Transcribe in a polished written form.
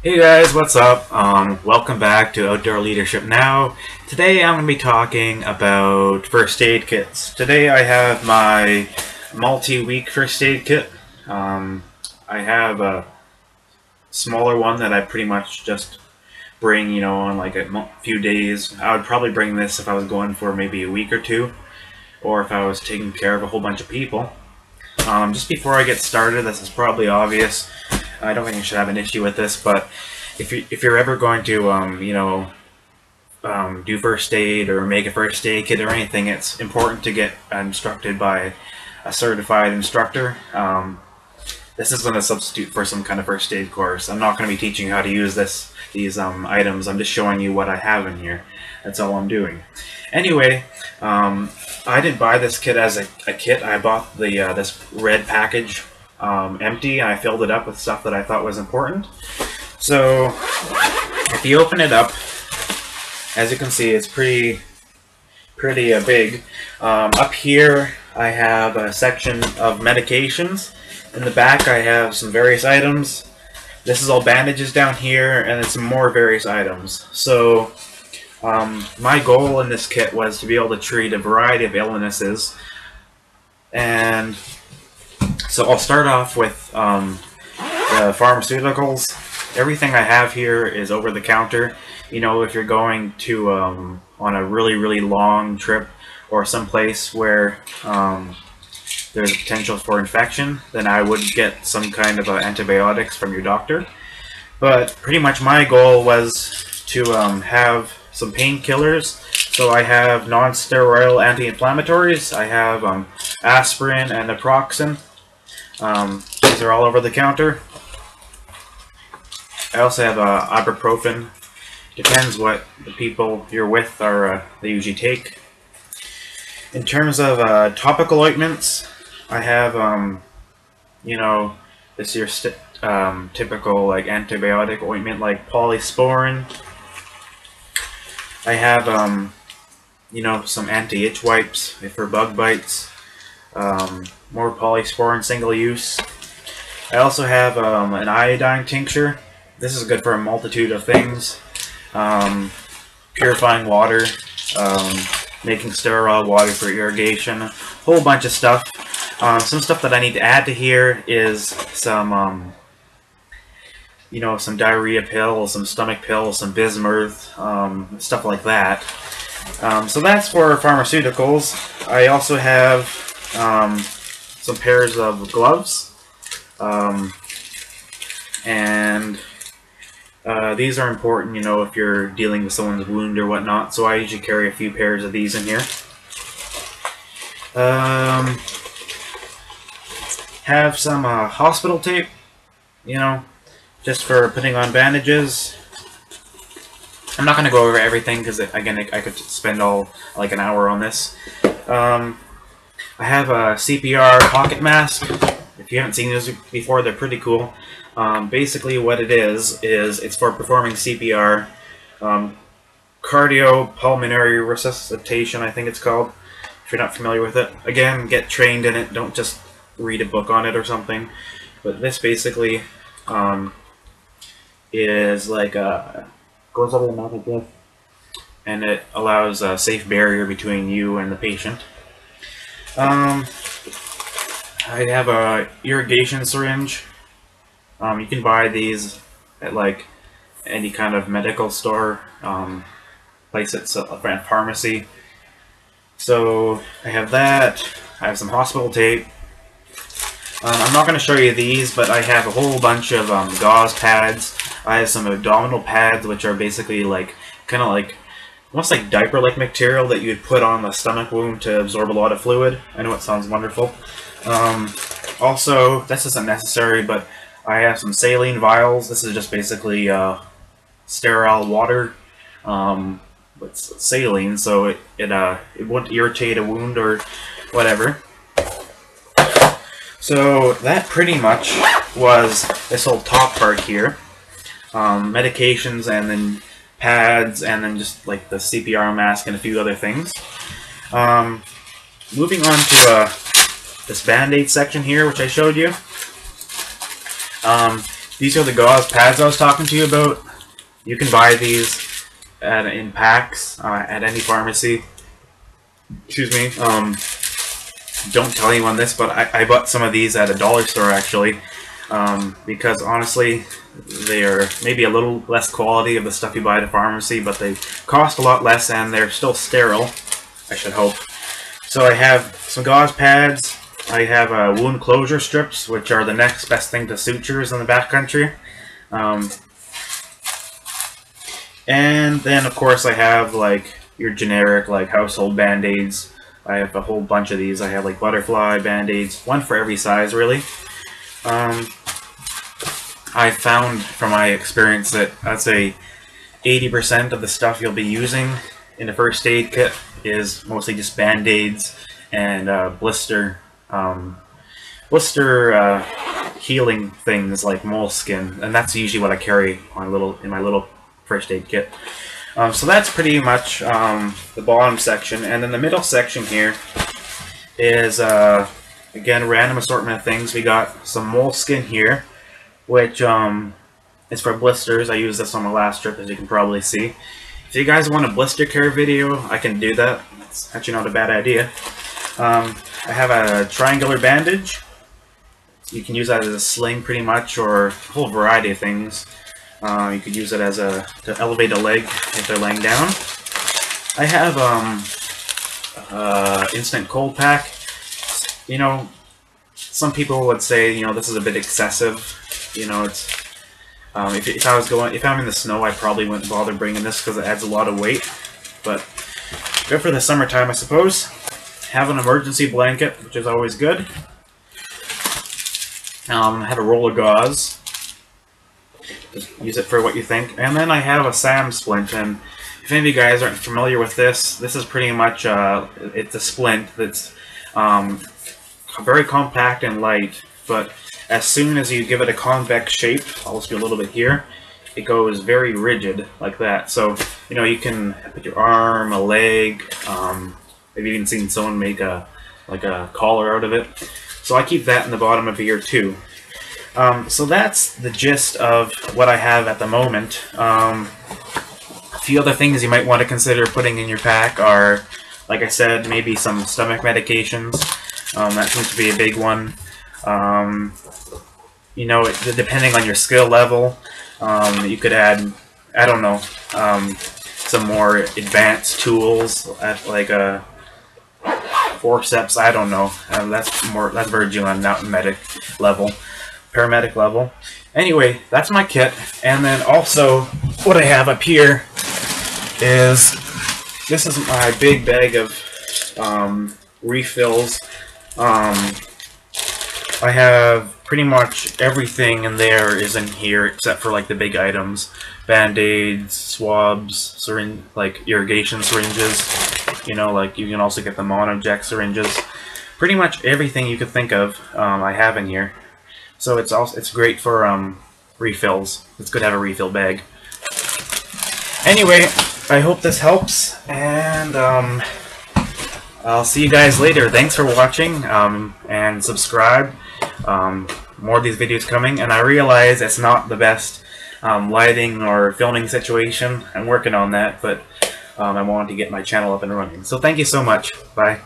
Hey guys, what's up? Welcome back to Outdoor Leadership Now. Today I'm going to be talking about first aid kits. Today I have my multi-week first aid kit. I have a smaller one that I pretty much just bring, on like a few days. I would probably bring this if I was going for maybe a week or two, or if I was taking care of a whole bunch of people. Just before I get started, this is probably obvious. I don't think you should have an issue with this, but if you're ever going to do first aid or make a first aid kit or anything, it's important to get instructed by a certified instructor. This isn't a substitute for some kind of first aid course. I'm not going to be teaching you how to use these items. I'm just showing you what I have in here. That's all I'm doing. Anyway, I didn't buy this kit as a kit. I bought the this red package empty, and I filled it up with stuff that I thought was important. So if you open it up, as you can see, it's pretty big. Up here I have a section of medications. In the back I have some various items. This is all bandages down here, and it's some more various items. So my goal in this kit was to be able to treat a variety of illnesses, and so I'll start off with the pharmaceuticals. Everything I have here is over the counter. If you're going to on a really long trip or someplace where there's a potential for infection, then I would get some kind of antibiotics from your doctor. But pretty much my goal was to have some painkillers. So I have non-steroidal anti-inflammatories. I have aspirin and naproxen. These are all over the counter. I also have ibuprofen. Depends what the people you're with are they usually take. In terms of topical ointments, I have this your typical like antibiotic ointment like polysporin. I have some anti-itch wipes for bug bites. More polysporin single use. I also have an iodine tincture. This is good for a multitude of things. Purifying water, making sterile water for irrigation, a whole bunch of stuff. Some stuff that I need to add to here is some some diarrhea pills, some stomach pills, some bismuth, stuff like that. So that's for pharmaceuticals. I also have some pairs of gloves, and these are important, if you're dealing with someone's wound or whatnot, so I usually carry a few pairs of these in here. Have some hospital tape, just for putting on bandages. I'm not going to go over everything because, again, I could spend like an hour on this. I have a CPR pocket mask. If you haven't seen those before, they're pretty cool. Basically what it is it's for performing CPR, cardiopulmonary resuscitation, I think it's called, if you're not familiar with it. Again, get trained in it, don't just read a book on it or something. But this basically is like goes over the mouth like this, and it allows a safe barrier between you and the patient. I have a irrigation syringe. You can buy these at like any kind of medical store, place at a pharmacy. So I have that. I have some hospital tape. I'm not going to show you these, but I have a whole bunch of gauze pads. I have some abdominal pads, which are basically like kind of like almost like diaper-like material that you'd put on the stomach wound to absorb a lot of fluid. I know it sounds wonderful. Also, this isn't necessary, but I have some saline vials. This is just basically sterile water. It's saline, so it won't irritate a wound or whatever. So that pretty much was this whole top part here. Medications, and then pads, and then just like the CPR mask and a few other things. Moving on to this Band-Aid section here, which I showed you. these are the gauze pads I was talking to you about. You can buy these in packs at any pharmacy. Excuse me. Don't tell anyone this, but I bought some of these at a dollar store actually, because honestly, they are maybe a little less quality of the stuff you buy at a pharmacy, but they cost a lot less and they're still sterile, I should hope. So I have some gauze pads. I have wound closure strips, which are the next best thing to sutures in the backcountry. And then of course I have like your generic like household band-aids. I have a whole bunch of these. I have like butterfly band-aids, one for every size really. I found from my experience that I'd say 80% of the stuff you'll be using in a first aid kit is mostly just band-aids and blister healing things like moleskin, and that's usually what I carry on in my little first aid kit. So that's pretty much the bottom section, and then the middle section here is again, random assortment of things. We got some moleskin here, which is for blisters. I use this on my last trip, as you can probably see. If you guys want a blister care video, I can do that. It's actually not a bad idea. I have a triangular bandage. You can use that as a sling pretty much, or a whole variety of things. You could use it as to elevate a leg if they're laying down. I have instant cold pack. You know, some people would say, you know, this is a bit excessive. You know, it's if I'm in the snow, I probably wouldn't bother bringing this because it adds a lot of weight. But good for the summertime, I suppose. Have an emergency blanket, which is always good. I have a roll of gauze. Just use it for what you think. And then I have a SAM splint, and if any of you guys aren't familiar with this, this is pretty much it's a splint that's very compact and light, but as soon as you give it a convex shape, I'll just do a little bit here, it goes very rigid like that. So, you know, you can put your arm, a leg, maybe even seen someone make like a collar out of it. So I keep that in the bottom of here too. So that's the gist of what I have at the moment. A few other things you might want to consider putting in your pack are, like I said, maybe some stomach medications. That seems to be a big one. You know, depending on your skill level, you could add, I don't know, some more advanced tools at like a forceps. I don't know. That's verging on mountain medic level. Paramedic level. Anyway, that's my kit. And then also what I have up here is, this is my big bag of refills. I have pretty much everything in there is in here except for like the big items. Band-aids, swabs, syringe, like irrigation syringes. You know, like you can also get the Monoject syringes. Pretty much everything you could think of I have in here. So it's great for refills. It's good to have a refill bag. Anyway, I hope this helps, and I'll see you guys later. Thanks for watching, and subscribe. More of these videos coming, and I realize it's not the best lighting or filming situation. I'm working on that, but I wanted to get my channel up and running. So thank you so much. Bye.